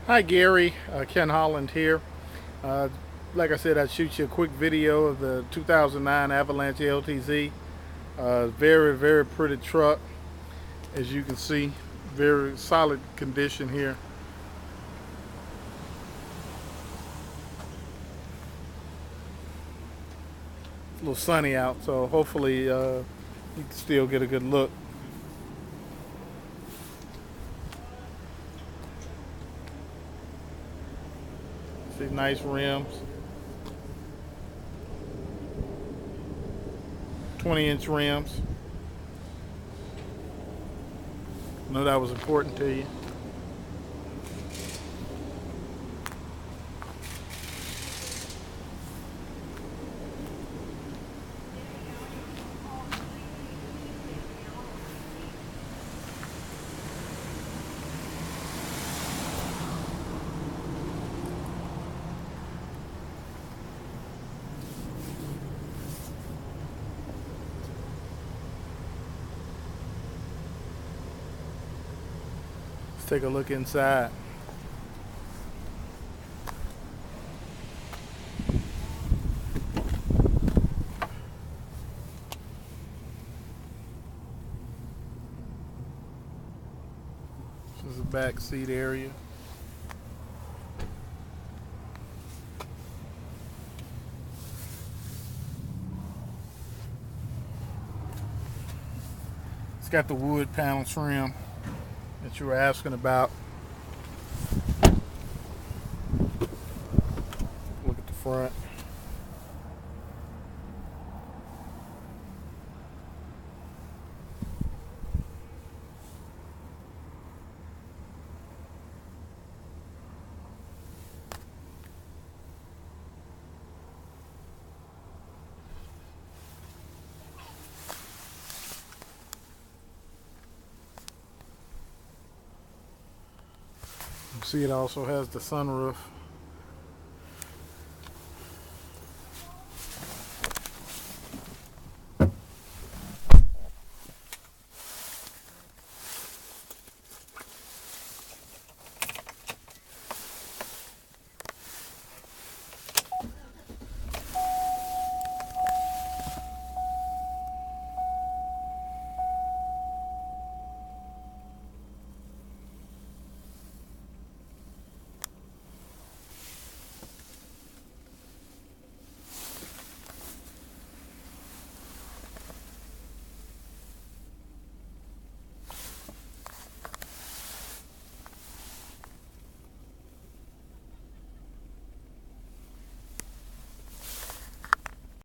Hi Gary, Ken Holland here. Uh, like I said, I'd shoot you a quick video of the 2009 Avalanche LTZ. Very pretty truck, as you can see. Very solid condition here. It's a little sunny out, so hopefully you can still get a good look. See, nice rims, 20-inch rims. I know that was important to you. Let's take a look inside. This is the back seat area. It's got the wood panel trim that you were asking about. Look at the front. You see, it also has the sunroof.